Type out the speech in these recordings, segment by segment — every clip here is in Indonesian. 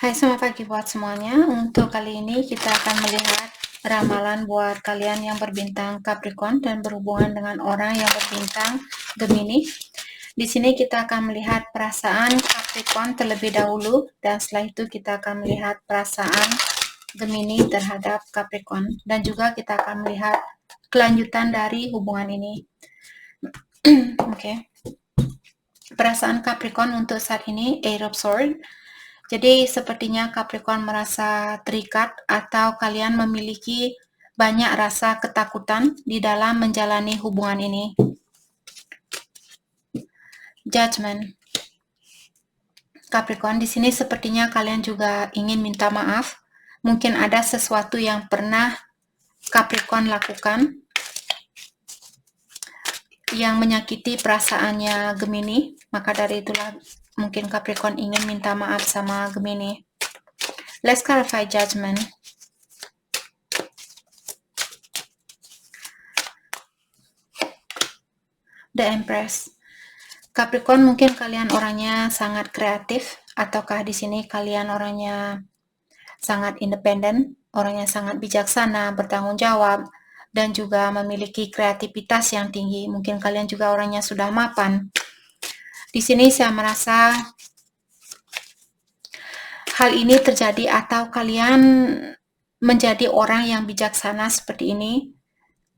Hai, selamat pagi buat semuanya. Untuk kali ini kita akan melihat ramalan buat kalian yang berbintang Capricorn dan berhubungan dengan orang yang berbintang Gemini. Di sini kita akan melihat perasaan Capricorn terlebih dahulu dan setelah itu kita akan melihat perasaan Gemini terhadap Capricorn dan juga kita akan melihat kelanjutan dari hubungan ini. Oke. Perasaan Capricorn untuk saat ini Eight of Swords. Jadi sepertinya Capricorn merasa terikat atau kalian memiliki banyak rasa ketakutan di dalam menjalani hubungan ini. Judgment. Capricorn, di sini sepertinya kalian juga ingin minta maaf. Mungkin ada sesuatu yang pernah Capricorn lakukan yang menyakiti perasaannya Gemini. Maka dari itulah mungkin Capricorn ingin minta maaf sama Gemini. Let's clarify judgment. The Empress. Capricorn, mungkin kalian orangnya sangat kreatif, ataukah di sini kalian orangnya sangat independen, orangnya sangat bijaksana, bertanggung jawab, dan juga memiliki kreativitas yang tinggi. Mungkin kalian juga orangnya sudah mapan. Di sini saya merasa hal ini terjadi atau kalian menjadi orang yang bijaksana seperti ini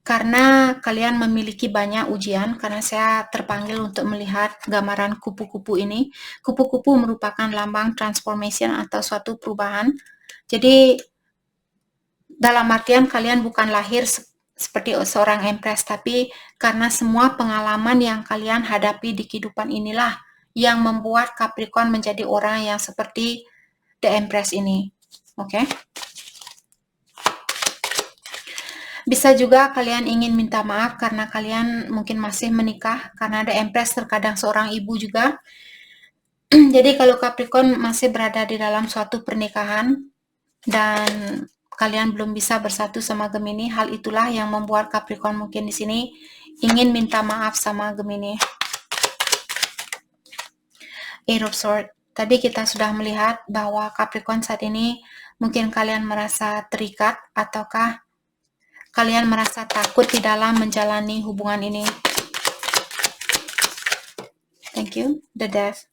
karena kalian memiliki banyak ujian, karena saya terpanggil untuk melihat gambaran kupu-kupu ini. Kupu-kupu merupakan lambang transformation atau suatu perubahan. Jadi dalam artian kalian bukan lahir seperti seorang empress, tapi karena semua pengalaman yang kalian hadapi di kehidupan inilah yang membuat Capricorn menjadi orang yang seperti The Empress ini. Oke? Bisa juga kalian ingin minta maaf karena kalian mungkin masih menikah, karena The Empress terkadang seorang ibu juga. Jadi kalau Capricorn masih berada di dalam suatu pernikahan dan kalian belum bisa bersatu sama Gemini, hal itulah yang membuat Capricorn mungkin di sini ingin minta maaf sama Gemini. Eight of Swords. Tadi kita sudah melihat bahwa Capricorn saat ini mungkin kalian merasa terikat ataukah kalian merasa takut di dalam menjalani hubungan ini. Thank you. The Death.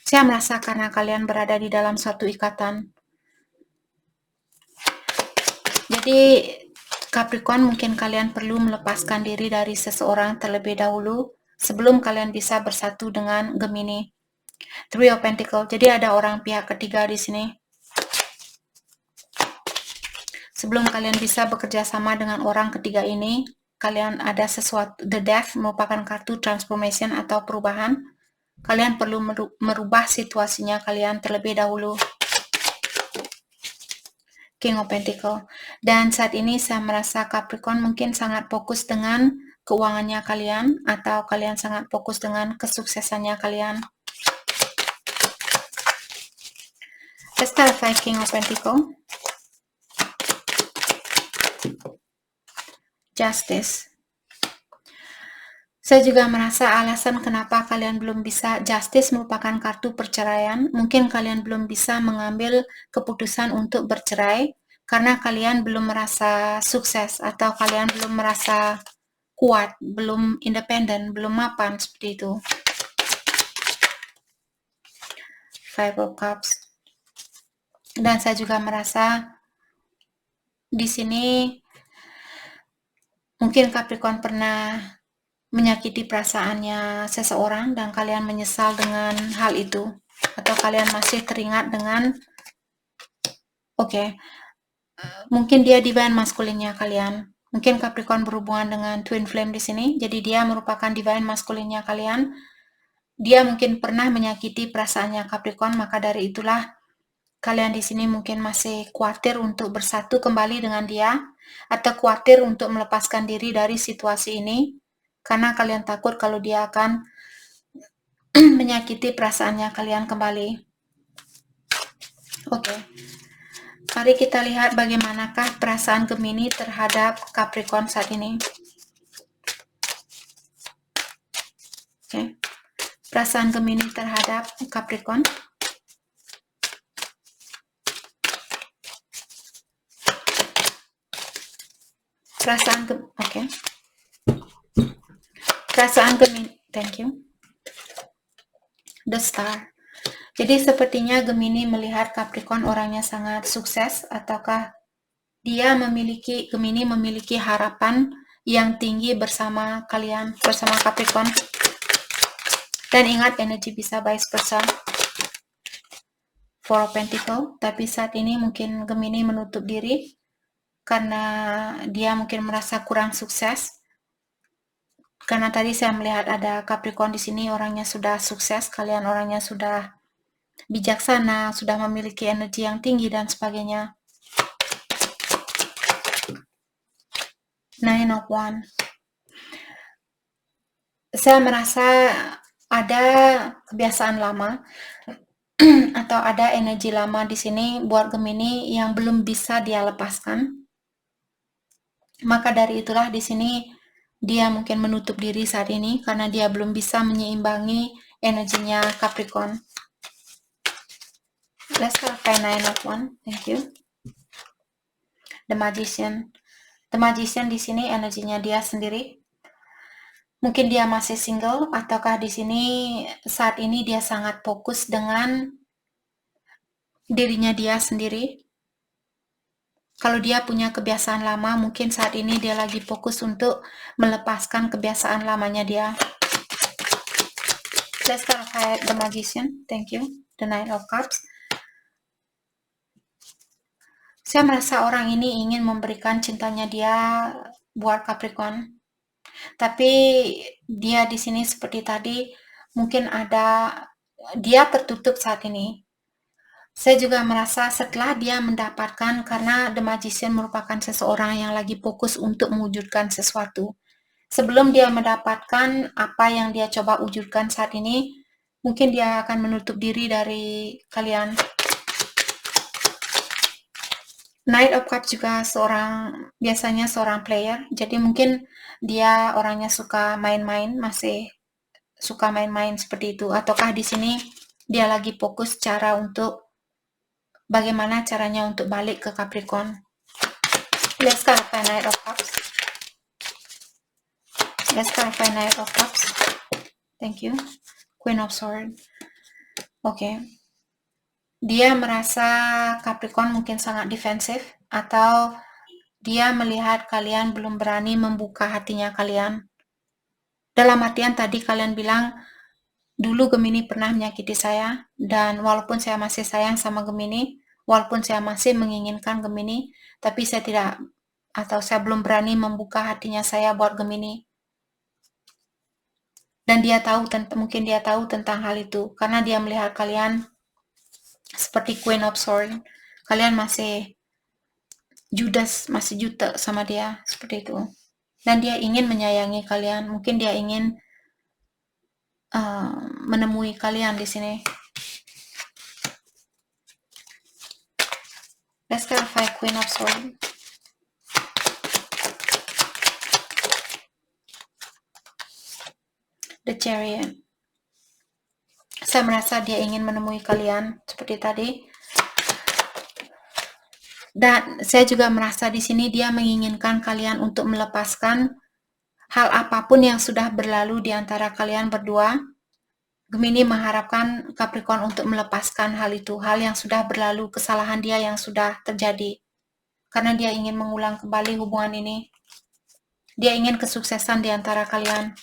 Saya merasa karena kalian berada di dalam suatu ikatan. Jadi Capricorn, mungkin kalian perlu melepaskan diri dari seseorang terlebih dahulu sebelum kalian bisa bersatu dengan Gemini. Three of Pentacles. Jadi ada orang pihak ketiga di sini. Sebelum kalian bisa bekerja sama dengan orang ketiga ini, kalian ada sesuatu. The Death merupakan kartu transformation atau perubahan. Kalian perlu merubah situasinya kalian terlebih dahulu. King of Pentacles. Dan saat ini saya merasa Capricorn mungkin sangat fokus dengan keuangannya kalian, atau kalian sangat fokus dengan kesuksesannya kalian. Let's clarify King of Pentacles. Justice. Saya juga merasa alasan kenapa kalian belum bisa, Justice merupakan kartu perceraian. Mungkin kalian belum bisa mengambil keputusan untuk bercerai karena kalian belum merasa sukses atau kalian belum merasa kuat, belum independen, belum mapan seperti itu. Five of Cups. Dan saya juga merasa di sini mungkin Capricorn pernah menyakiti perasaannya seseorang dan kalian menyesal dengan hal itu, atau kalian masih teringat dengan mungkin dia divine maskulinnya kalian. Mungkin Capricorn berhubungan dengan twin flame di sini, jadi dia merupakan divine maskulinnya kalian. Dia mungkin pernah menyakiti perasaannya Capricorn, maka dari itulah kalian di sini mungkin masih khawatir untuk bersatu kembali dengan dia, atau khawatir untuk melepaskan diri dari situasi ini, karena kalian takut kalau dia akan menyakiti perasaannya kalian kembali. Oke. Mari kita lihat bagaimanakah perasaan Gemini terhadap Capricorn saat ini. Oke. Perasaan Gemini terhadap Capricorn. Oke. Perasaan Gemini, thank you. The Star. Jadi sepertinya Gemini melihat Capricorn orangnya sangat sukses, ataukah Gemini memiliki harapan yang tinggi bersama kalian, bersama Capricorn. Dan ingat, energi bisa vice versa. Four of Pentacle, tapi saat ini mungkin Gemini menutup diri karena dia mungkin merasa kurang sukses. Karena tadi saya melihat ada Capricorn di sini, orangnya sudah sukses, kalian orangnya sudah bijaksana, sudah memiliki energi yang tinggi dan sebagainya. Nine of Wands. Saya merasa ada kebiasaan lama atau ada energi lama di sini buat Gemini yang belum bisa dia lepaskan. Maka dari itulah di sini dia mungkin menutup diri saat ini karena dia belum bisa menyeimbangi energinya Capricorn. Let's clarify Nine of Wands. Thank you. The Magician. The Magician di sini energinya dia sendiri. Mungkin dia masih single, ataukah di sini saat ini dia sangat fokus dengan dirinya dia sendiri. Kalau dia punya kebiasaan lama, mungkin saat ini dia lagi fokus untuk melepaskan kebiasaan lamanya dia. Let's clarify the Magician. Thank you. The Knight of Cups. Saya merasa orang ini ingin memberikan cintanya dia buat Capricorn. Tapi dia di sini seperti tadi, mungkin dia tertutup saat ini. Saya juga merasa setelah dia mendapatkan, karena The Magician merupakan seseorang yang lagi fokus untuk mewujudkan sesuatu. Sebelum dia mendapatkan apa yang dia coba wujudkan saat ini, mungkin dia akan menutup diri dari kalian. Knight of Cups juga biasanya seorang player, jadi mungkin dia orangnya suka main-main, masih suka main-main seperti itu. Ataukah di sini dia lagi fokus bagaimana caranya untuk balik ke Capricorn. Let's clarify Knight of Cups. Let's clarify Knight of Cups. Thank you. Queen of Swords. Oke. Dia merasa Capricorn mungkin sangat defensif, atau dia melihat kalian belum berani membuka hatinya kalian. Dalam artian tadi kalian bilang, dulu Gemini pernah menyakiti saya, dan walaupun saya masih sayang sama Gemini, walaupun saya masih menginginkan Gemini, tapi saya belum berani membuka hatinya saya buat Gemini. Dan mungkin dia tahu tentang hal itu, karena dia melihat kalian seperti Queen of Swords. Kalian masih judes, masih jutek sama dia, seperti itu. Dan dia ingin menyayangi kalian, mungkin dia ingin menemui kalian di sini. Let's clarify Queen of Swords. The Chariot. Saya merasa dia ingin menemui kalian seperti tadi. Dan saya juga merasa di sini dia menginginkan kalian untuk melepaskan hal apapun yang sudah berlalu di antara kalian berdua. Gemini mengharapkan Capricorn untuk melepaskan hal itu, hal yang sudah berlalu, kesalahan dia yang sudah terjadi. Karena dia ingin mengulang kembali hubungan ini. Dia ingin kesuksesan di antara kalian.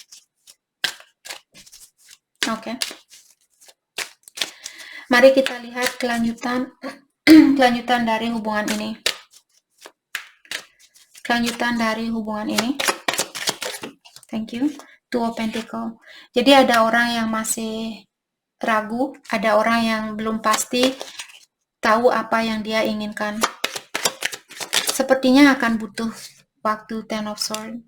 Oke. Mari kita lihat kelanjutan dari hubungan ini. Kelanjutan dari hubungan ini. Thank you. Two of Pentacles. Jadi ada orang yang masih ragu, ada orang yang belum pasti tahu apa yang dia inginkan. Sepertinya akan butuh waktu. Ten of Swords.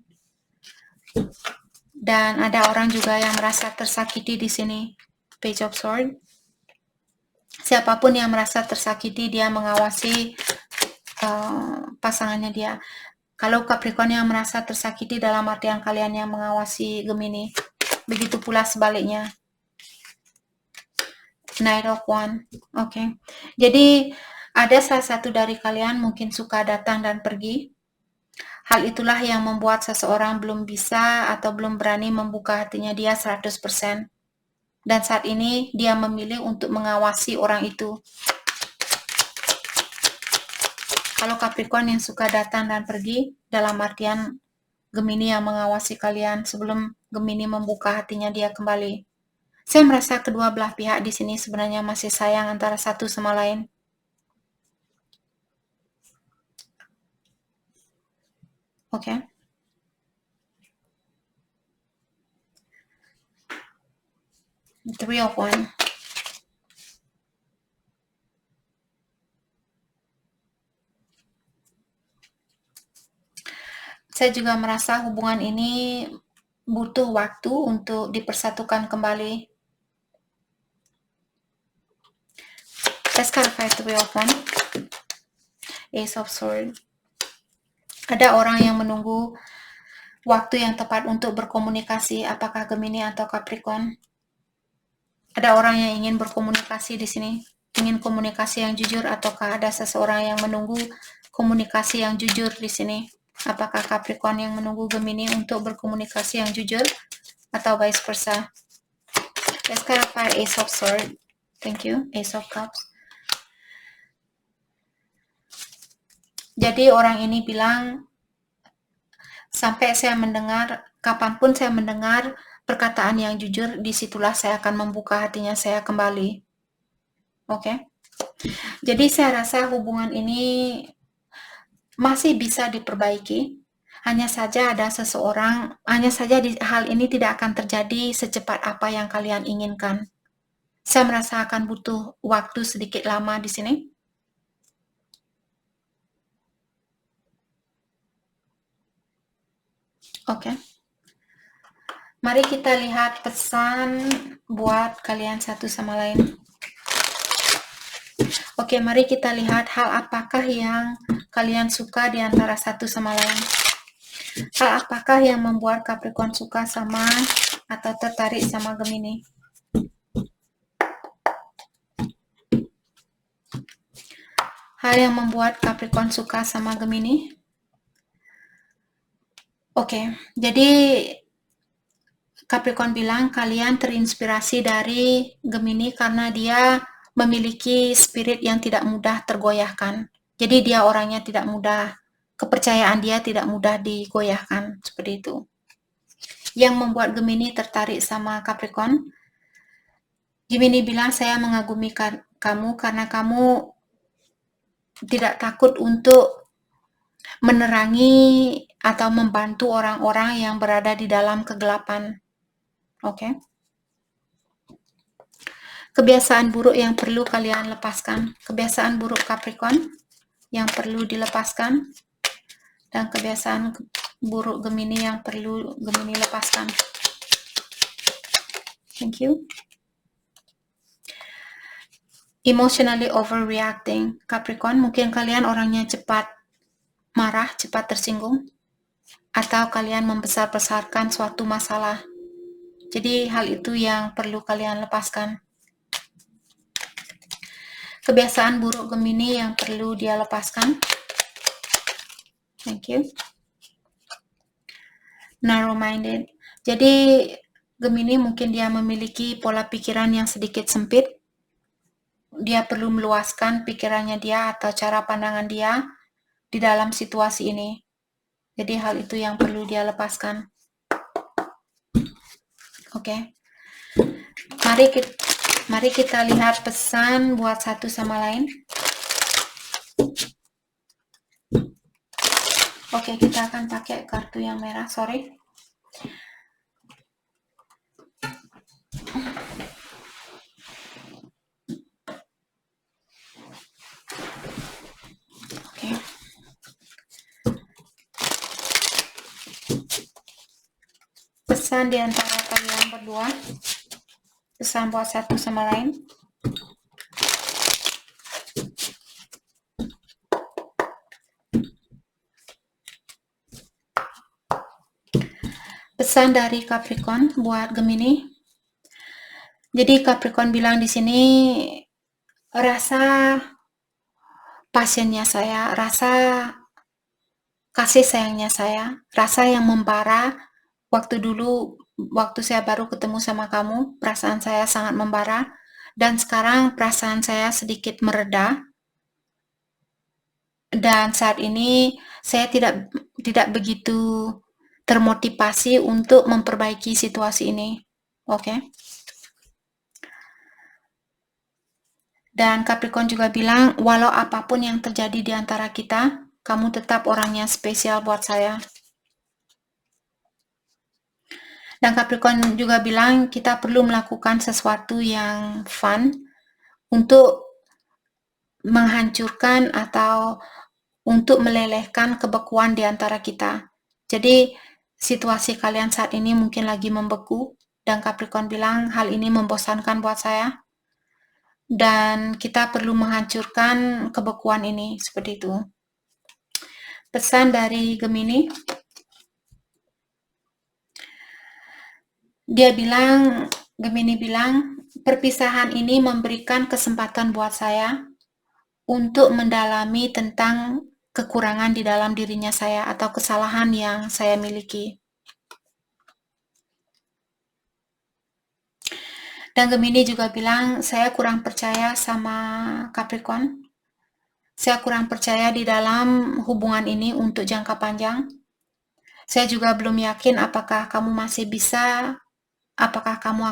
Dan ada orang juga yang merasa tersakiti di sini. Page of Swords. Siapapun yang merasa tersakiti, dia mengawasi pasangannya dia. Kalau Capricorn yang merasa tersakiti, dalam artian kalian yang mengawasi Gemini. Begitu pula sebaliknya. Knight of Wands. Oke. Jadi ada salah satu dari kalian mungkin suka datang dan pergi. Hal itulah yang membuat seseorang belum bisa atau belum berani membuka hatinya dia 100%. Dan saat ini dia memilih untuk mengawasi orang itu. Kalau Capricorn yang suka datang dan pergi, dalam artian Gemini yang mengawasi kalian sebelum Gemini membuka hatinya dia kembali. Saya merasa kedua belah pihak di sini sebenarnya masih sayang antara satu sama lain. Oke. Three of Wands. Saya juga merasa hubungan ini butuh waktu untuk dipersatukan kembali. Let's clarify Three of Wands. Ace of Swords. Ada orang yang menunggu waktu yang tepat untuk berkomunikasi, apakah Gemini atau Capricorn. Ada orang yang ingin berkomunikasi di sini, ingin komunikasi yang jujur, ataukah ada seseorang yang menunggu komunikasi yang jujur di sini? Apakah Capricorn yang menunggu Gemini untuk berkomunikasi yang jujur, atau vice versa? Let's clarify Ace of Swords. Thank you. Ace of Cups. Jadi orang ini bilang, sampai saya mendengar, kapanpun saya mendengar perkataan yang jujur, disitulah saya akan membuka hatinya saya kembali. Oke. Jadi saya rasa hubungan ini masih bisa diperbaiki. Hanya saja hal ini tidak akan terjadi secepat apa yang kalian inginkan. Saya merasa akan butuh waktu sedikit lama di sini. Oke. Mari kita lihat pesan buat kalian satu sama lain. Oke, mari kita lihat hal apakah yang kalian suka di antara satu sama lain. Hal apakah yang membuat Capricorn suka sama atau tertarik sama Gemini? Hal yang membuat Capricorn suka sama Gemini? Oke, jadi Capricorn bilang kalian terinspirasi dari Gemini karena dia memiliki spirit yang tidak mudah tergoyahkan. Jadi dia orangnya tidak mudah, kepercayaan dia tidak mudah digoyahkan, seperti itu. Yang membuat Gemini tertarik sama Capricorn, Gemini bilang saya mengagumi kamu karena kamu tidak takut untuk menerangi atau membantu orang-orang yang berada di dalam kegelapan. Oke. Kebiasaan buruk yang perlu kalian lepaskan. Kebiasaan buruk Capricorn yang perlu dilepaskan. Dan kebiasaan buruk Gemini yang perlu Gemini lepaskan. Thank you. Emotionally overreacting. Capricorn, mungkin kalian orangnya cepat marah, cepat tersinggung. Atau kalian membesar-besarkan suatu masalah. Jadi hal itu yang perlu kalian lepaskan. Kebiasaan buruk Gemini yang perlu dia lepaskan. Thank you. Narrow-minded. Jadi Gemini mungkin dia memiliki pola pikiran yang sedikit sempit. Dia perlu meluaskan pikirannya dia atau cara pandangan dia di dalam situasi ini. Jadi hal itu yang perlu dia lepaskan. Oke. Mari kita lihat pesan buat satu sama lain. Oke, kita akan pakai kartu yang merah, sorry. Oke. Pesan di antara kalian berdua. Pesan buat satu sama lain. Pesan dari Capricorn buat Gemini. Jadi Capricorn bilang di sini, rasa pasiennya saya, rasa kasih sayangnya saya, rasa yang membara waktu saya baru ketemu sama kamu, perasaan saya sangat membara, dan sekarang perasaan saya sedikit mereda, dan saat ini saya tidak begitu termotivasi untuk memperbaiki situasi ini. Oke. Dan Capricorn juga bilang, walau apapun yang terjadi di antara kita, kamu tetap orangnya spesial buat saya. Dan Capricorn juga bilang, kita perlu melakukan sesuatu yang fun untuk menghancurkan atau untuk melelehkan kebekuan di antara kita. Jadi, situasi kalian saat ini mungkin lagi membeku, dan Capricorn bilang, hal ini membosankan buat saya, dan kita perlu menghancurkan kebekuan ini, seperti itu. Pesan dari Gemini, Gemini bilang, perpisahan ini memberikan kesempatan buat saya untuk mendalami tentang kekurangan di dalam dirinya saya atau kesalahan yang saya miliki. Dan Gemini juga bilang, saya kurang percaya sama Capricorn. Saya kurang percaya di dalam hubungan ini untuk jangka panjang. Saya juga belum yakin apakah kamu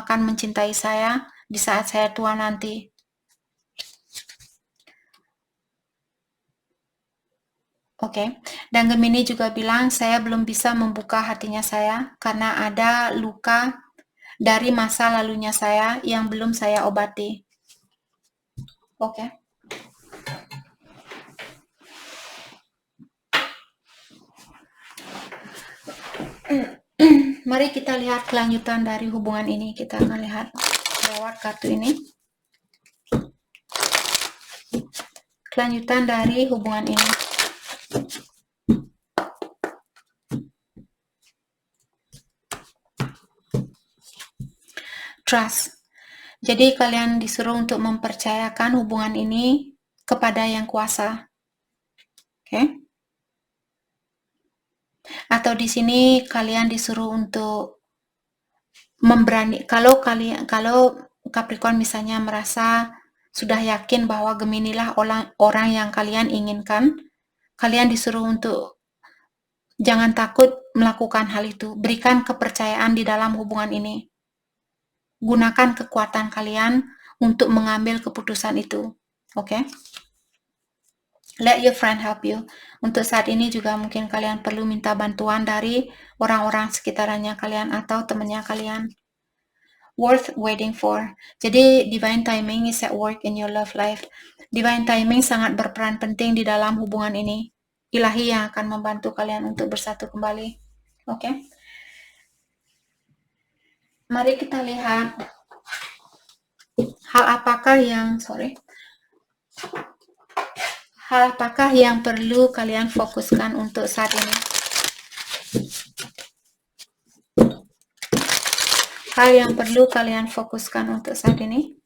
akan mencintai saya di saat saya tua nanti. Oke. Dan Gemini juga bilang, saya belum bisa membuka hatinya saya karena ada luka dari masa lalunya saya yang belum saya obati. Oke. Mari kita lihat kelanjutan dari hubungan ini. Kita akan lihat lewat kartu ini. Kelanjutan dari hubungan ini. Trust. Jadi kalian disuruh untuk mempercayakan hubungan ini kepada yang kuasa. Oke? Atau di sini kalian disuruh untuk kalau Capricorn misalnya merasa sudah yakin bahwa Gemini lah orang yang kalian inginkan, kalian disuruh untuk jangan takut melakukan hal itu. Berikan kepercayaan di dalam hubungan ini. Gunakan kekuatan kalian untuk mengambil keputusan itu. Oke? Let your friend help you. Untuk saat ini juga mungkin kalian perlu minta bantuan dari orang-orang sekitarannya kalian atau temannya kalian. Worth waiting for. Jadi divine timing is at work in your love life. Divine timing sangat berperan penting di dalam hubungan ini. Ilahi yang akan membantu kalian untuk bersatu kembali. Oke? Mari kita lihat hal apakah yang perlu kalian fokuskan untuk saat ini. Hal yang perlu kalian fokuskan untuk saat ini.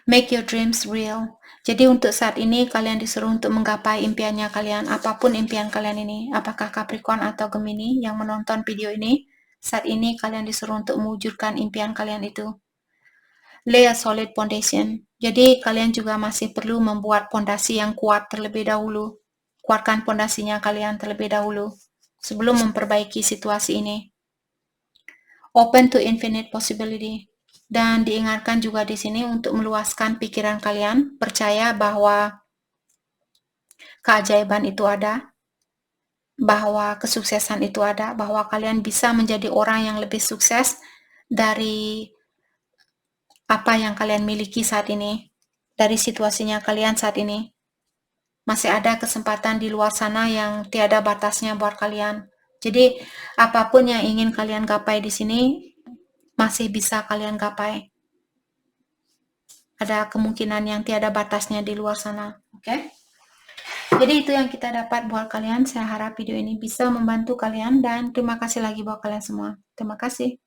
Make your dreams real. Jadi untuk saat ini kalian disuruh untuk menggapai impiannya kalian, apapun impian kalian ini, apakah Capricorn atau Gemini yang menonton video ini, saat ini kalian disuruh untuk mewujudkan impian kalian itu. Lay a solid foundation. Jadi kalian juga masih perlu membuat fondasi yang kuat terlebih dahulu. Kuatkan fondasinya kalian terlebih dahulu sebelum memperbaiki situasi ini. Open to infinite possibility. Dan diingatkan juga di sini untuk meluaskan pikiran kalian, percaya bahwa keajaiban itu ada, bahwa kesuksesan itu ada, bahwa kalian bisa menjadi orang yang lebih sukses dari apa yang kalian miliki saat ini, dari situasinya kalian saat ini. Masih ada kesempatan di luar sana yang tiada batasnya buat kalian. Jadi, apapun yang ingin kalian gapai di sini, masih bisa kalian gapai. Ada kemungkinan yang tiada batasnya di luar sana. Oke? Jadi itu yang kita dapat buat kalian. Saya harap video ini bisa membantu kalian dan terima kasih lagi buat kalian semua. Terima kasih.